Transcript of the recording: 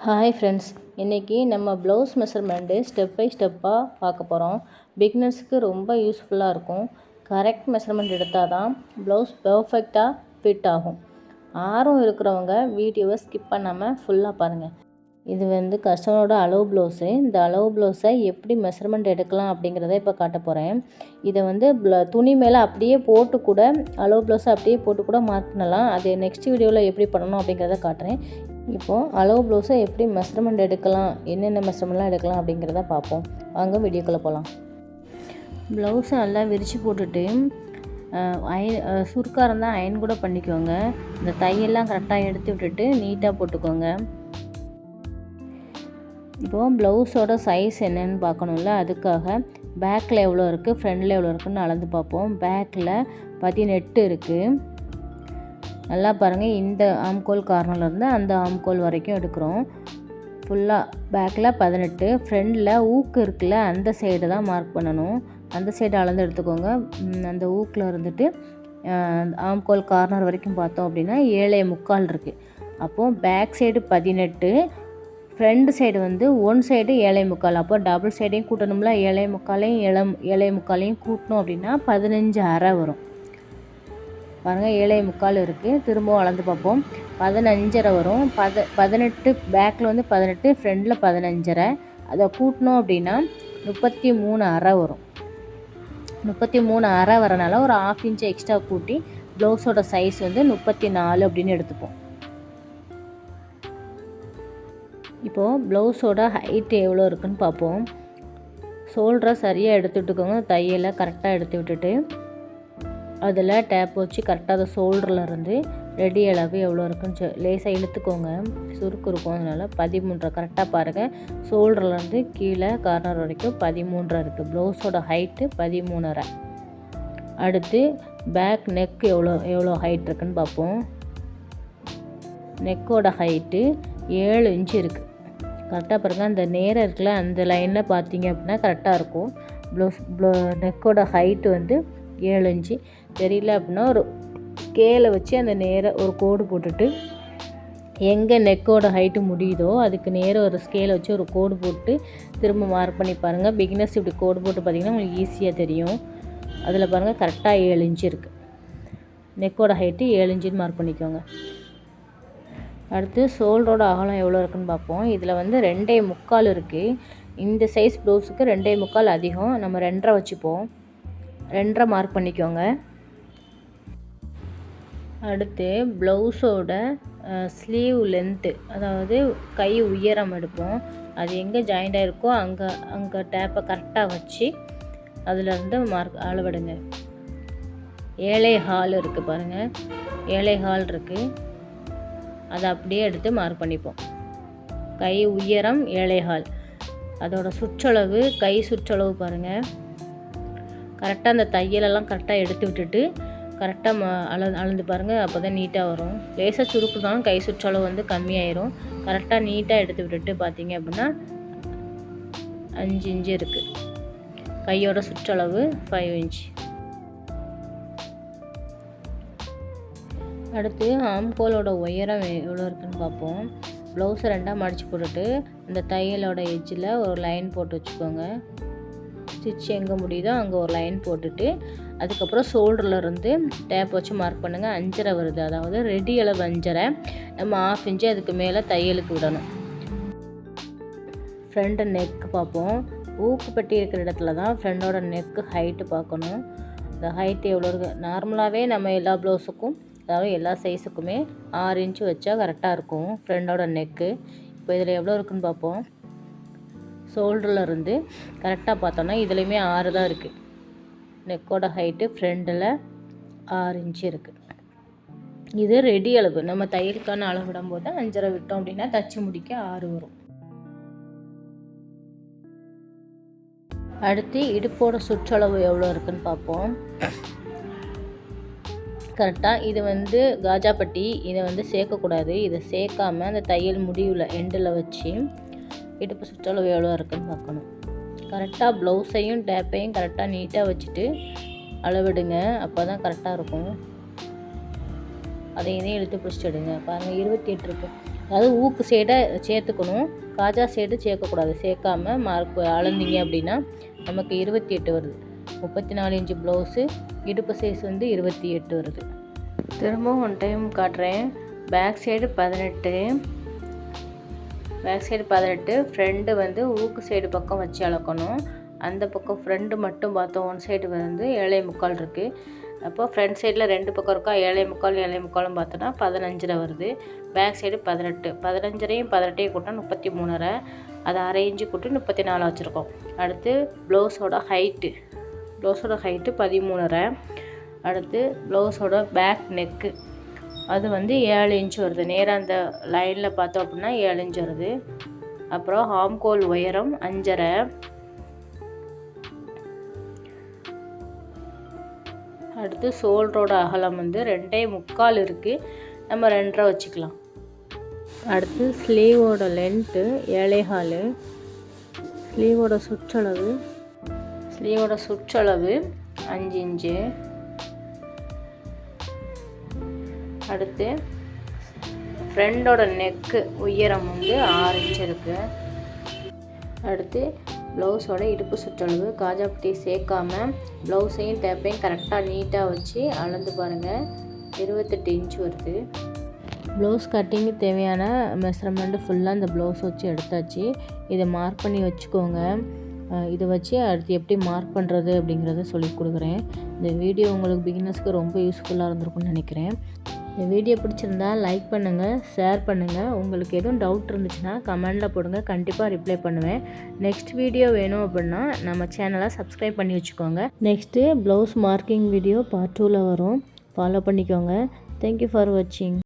Hi friends, இன்றைக்கி நம்ம blouse measurement step by ஸ்டெப்பாக பார்க்க போகிறோம். பிகினர்ஸுக்கு ரொம்ப யூஸ்ஃபுல்லாக இருக்கும். கரெக்ட் மெஷர்மெண்ட் எடுத்தால் தான் ப்ளவுஸ் பர்ஃபெக்டாக ஃபிட் ஆகும். ஆர்வம் இருக்கிறவங்க வீடியோவை ஸ்கிப் பண்ணாமல் ஃபுல்லாக பாருங்கள். இது கஸ்டமரோட அளவு ப்ளவுஸு. இந்த அளவு ப்ளவுஸை எப்படி மெஷர்மெண்ட் எடுக்கலாம் அப்படிங்கிறத இப்போ காட்ட போகிறேன். இதை துணி மேலே அப்படியே போட்டு கூட அளவு ப்ளவுஸை அப்படியே போட்டு கூட மார்க் பண்ணலாம். அது நெக்ஸ்ட் வீடியோவில் எப்படி பண்ணணும் அப்படிங்கிறத காட்டுறேன். இப்போது அளவு ப்ளவுஸை எப்படி மெஷர்மெண்ட் எடுக்கலாம், என்னென்ன மெஷர்மெண்ட்லாம் எடுக்கலாம் அப்படிங்கிறத பார்ப்போம். வாங்க வீடியோக்குள்ளே போகலாம். ப்ளவுஸை நல்லா விரித்து போட்டுட்டு சுருக்காக இருந்தால் அயன் கூட பண்ணிக்கோங்க. இந்த தையெல்லாம் கரெக்டாக எடுத்து விட்டுட்டு நீட்டாக போட்டுக்கோங்க. இப்போது ப்ளவுஸோட சைஸ் என்னென்னு பார்க்கணும்ல, அதுக்காக பேக்கில் எவ்வளோ இருக்குது, ஃப்ரண்டில் எவ்வளோ இருக்குதுன்னு அளந்து பார்ப்போம். பேக்கில் 18 இருக்குது. நல்லா பாருங்கள், இந்த ஆம்கோல் கார்னர்லேருந்து அந்த ஆம்கோல் வரைக்கும் எடுக்கிறோம். ஃபுல்லாக பேக்கில் 18, ஃப்ரண்டில் ஊக்கு இருக்குல்ல அந்த சைடு தான் மார்க் பண்ணணும். அந்த சைடு அளந்து எடுத்துக்கோங்க. அந்த ஊக்கில் இருந்துட்டு ஆம்கோல் கார்னர் வரைக்கும் பார்த்தோம் அப்படின்னா 7.25 இருக்குது. அப்போது back side 18, front side one side 7.25. அப்போ டபுள் சைடையும் கூட்டணும்ல, 7.25 கூட்டணும் அப்படின்னா 15.5 வரும். பாருங்கள், 7.25 இருக்குது. திரும்பவும் அளந்து பார்ப்போம். 15.5 வரும். 18 பேக்கில் 18, ஃப்ரண்டில் 15.5. அதை கூட்டணும் அப்படின்னா 33.5 வரும். 33.5 வரனால ஒரு 1/2 இன்ச்சு எக்ஸ்ட்ரா கூட்டி ப்ளவுஸோட சைஸ் 34 அப்படின்னு எடுத்துப்போம். இப்போது ப்ளவுஸோட ஹைட்டு எவ்வளோ இருக்குதுன்னு பார்ப்போம். ஷோல்டரை சரியாக எடுத்துகிட்டுக்கோங்க. தையலை கரெக்டாக எடுத்து விட்டுட்டு அதில் டேப் வச்சு கரெக்டாக அந்த ஷோல்டரில் இருந்து ரெடி அளவு எவ்வளோ இருக்குன்னு லேசாக இழுத்துக்கோங்க. சுருக்கு இருக்கும், அதனால் 13 கரெக்டாக பாருங்கள். ஷோல்டர்லேருந்து கீழே கார்னர் வரைக்கும் 13 இருக்குது. ப்ளவுஸோட ஹைட்டு 13.5. அடுத்து பேக் நெக் எவ்வளோ ஹைட் இருக்குதுன்னு பார்ப்போம். நெக்கோட ஹைட்டு 7 இன்ச்சு இருக்குது. கரெக்டாக பாருங்கள், அந்த நேரம் இருக்குல்ல அந்த லைனில் பார்த்தீங்க அப்படின்னா கரெக்டாக இருக்கும். நெக்கோட ஹைட்டு 7 இன்ச்சு. தெரியல அப்படின்னா ஒரு ஸ்கேலை வச்சு அந்த நேராக ஒரு கோடு போட்டுட்டு எங்கே நெக்கோட ஹைட்டு முடியுதோ அதுக்கு நேராக ஒரு ஸ்கேலை வச்சு ஒரு கோடு போட்டு திரும்ப மார்க் பண்ணி பாருங்கள். பிகினர்ஸ் இப்படி கோடு போட்டு பார்த்திங்கன்னா உங்களுக்கு ஈஸியாக தெரியும். அதில் பாருங்கள் கரெக்டாக 7 இன்ச்சு இருக்குது. நெக்கோட ஹைட்டு 7 இன்ச்சுன்னு மார்க் பண்ணிக்கோங்க. அடுத்து ஷோல்டரோட அகலம் எவ்வளோ இருக்குதுன்னு பார்ப்போம். இதில் 2.25 இருக்குது. இந்த சைஸ் ப்ளவுஸுக்கு 2.25 அதிகம். நம்ம 2.5 வச்சுப்போம். 2.5 மார்க் பண்ணிக்கோங்க. அடுத்து ப்ளவுஸோட ஸ்லீவ் லென்த்து, அதாவது கை உயரம் எடுப்போம். அது எங்கே ஜாயிண்ட் ஆகிருக்கோ அங்கே டேப்பை கரெக்டாக வச்சு அதிலேருந்து அளவெடுங்க. 7.25 இருக்குது பாருங்கள், 7.25 இருக்குது. அதை அப்படியே எடுத்து மார்க் பண்ணிப்போம். கை உயரம் 7.25. அதோட சுற்றளவு, கை சுற்றளவு பாருங்கள். கரெக்டாக அந்த தையலெல்லாம் கரெக்டாக எடுத்து விட்டுட்டு கரெக்டாக அளந்து பாருங்கள். அப்போ தான் நீட்டாக வரும். லேசாக சுருக்கு தான், கை சுற்றளவு கம்மியாயிரும். கரெக்டாக நீட்டாக எடுத்து விட்டுட்டு பார்த்தீங்க அப்படின்னா 5 இன்ச்சு இருக்குது. கையோட சுற்றளவு 5 இன்ச். அடுத்து ஆம்கோலோட உயரம் எவ்வளோ இருக்குதுன்னு பார்ப்போம். ப்ளவுஸை 2ஆக மடித்து போட்டுட்டு அந்த தையலோட எட்ஜில் ஒரு லைன் போட்டு வச்சுக்கோங்க. ஸ்டிச் எங்கே முடியுதோ அங்கே ஒரு லைன் போட்டுட்டு அதுக்கப்புறம் ஷோல்டரில் இருந்து டேப் வச்சு மார்க் பண்ணுங்கள். 5.5 வருது. அதாவது ரெடி அளவு 5.5. நம்ம 1/2 இன்ச்சு அதுக்கு மேலே தையலுக்கு விடணும். ஃப்ரண்ட் நெக்கு பார்ப்போம். ஊக்கு பெட்டி இருக்கிற இடத்துல தான் ஃப்ரண்டோட நெக்கு ஹைட்டு பார்க்கணும். இந்த ஹைட்டு எவ்வளோ இருக்குது. நார்மலாகவே நம்ம எல்லா ப்ளவுஸுக்கும், அதாவது எல்லா சைஸுக்குமே 6 இன்ச்சு வச்சா கரெக்டாக இருக்கும் ஃப்ரண்டோட நெக்கு. இப்போ இதில் எவ்வளோ இருக்குதுன்னு பார்ப்போம். ஷோல்டரில் இருந்து கரெக்டாக பார்த்தோன்னா இதுலேயுமே 6 தான் இருக்குது. நெக்கோட ஹைட்டு ஃப்ரண்டில் 6 இன்ச்சு இருக்குது. இது ரெடி அளவு. நம்ம தையலுக்கான அளவிடும் போது 5.5 விட்டோம் அப்படின்னா தச்சு முடிக்க 6 வரும். அடுத்து இடுப்போட சுற்றளவு எவ்வளோ இருக்குதுன்னு பார்ப்போம். கரெக்டாக இது காஜாப்பட்டி, இதை சேர்க்கக்கூடாது. இதை சேர்க்காமல் அந்த தையல் முடிவில் எண்டில் வச்சு இடுப்பு சுற்றளவு எவ்வளோ இருக்குதுன்னு பார்க்கணும். கரெக்டாக ப்ளவுஸையும் டேப்பையும் கரெக்டாக நீட்டாக வச்சுட்டு அளவிடுங்க. அப்போ தான் கரெக்டாக இருக்கும். அதையும் இழுத்து பிடிச்சிட்டு எடுங்க. பாருங்கள் 28 இருக்குது. அதாவது ஊக்கு சைடை சேர்த்துக்கணும், காஜா சைடு சேர்க்கக்கூடாது. சேர்க்காம மார்க் அளந்தீங்க அப்படின்னா நமக்கு 28 வருது. 34 இன்ச்சு ப்ளவுஸு, இடுப்பு சைஸ் வந்து 28 வருது. திரும்பவும் ஒன் டைம் காட்டுறேன். பேக் சைடு 18, ஃப்ரெண்டு வந்து ஊக்கு சைடு பக்கம் வச்சு அளக்கணும். அந்த பக்கம் ஃப்ரெண்டு மட்டும் பார்த்தோம், ஒன் சைடு வந்து 7.75 இருக்குது. அப்போ ஃப்ரண்ட் சைடில் 2 பக்கம் இருக்கா, 7.75 பார்த்தோன்னா 15 வருது. பேக் சைடு 18, 15 18 கூட்டினா 33.5, அது அரை இன்ச்சு கூட்டி 34 வச்சுருக்கோம். அடுத்து ப்ளவுஸோட ஹைட்டு 13.5. அடுத்து ப்ளவுஸோட பேக் நெக்கு அது வந்து 7 இன்ச் வருது. நேராக அந்த லைனில் பார்த்தோம் அப்படின்னா 7 இன்ச் வருது. அப்புறம் ஆம்கோல் உயரம் 5.5. அடுத்து ஷோல்டரோட அகலம் வந்து 2.25 இருக்குது, நம்ம 2.5 வச்சுக்கலாம். அடுத்து ஸ்லீவோட லென்த்து 7.25, ஸ்லீவோட சுற்றளவு 5 இன்ச்சு. அடுத்து ஃப்ரெண்டோட நெக்கு உயரம் வந்து 6 இன்ச் இருக்குது. அடுத்து ப்ளவுஸோட இடுப்பு சுற்றளவு, காஜாப்பட்டி சேர்க்காமல் ப்ளவுஸையும் டேப்பையும் கரெக்டாக நீட்டாக வச்சு அளந்து பாருங்கள், 28 இன்ச் வருது. ப்ளவுஸ் கட்டிங்கு தேவையான மெஷர்மெண்ட்டு ஃபுல்லாக இந்த ப்ளவுஸ் வச்சு எடுத்தாச்சு. இதை மார்க் பண்ணி வச்சுக்கோங்க. இதை வச்சு அடுத்து எப்படி மார்க் பண்ணுறது அப்படிங்கிறத சொல்லி கொடுக்குறேன். இந்த வீடியோ உங்களுக்கு பிகினர்ஸ்க்கு ரொம்ப யூஸ்ஃபுல்லாக இருந்திருக்கும்னு நினைக்கிறேன். இந்த வீடியோ பிடிச்சிருந்தா லைக் பண்ணுங்கள், ஷேர் பண்ணுங்கள். உங்களுக்கு எதுவும் டவுட் இருந்துச்சுன்னா கமெண்டில் போடுங்க, கண்டிப்பாக ரிப்ளை பண்ணுவேன். நெக்ஸ்ட் வீடியோ வேணும் அப்படின்னா நம்ம சேனலை சப்ஸ்கிரைப் பண்ணி வச்சுக்கோங்க. Next blouse marking video part 2ல் வரும், ஃபாலோ பண்ணிக்கோங்க. தேங்க்யூ ஃபார் வாட்சிங்.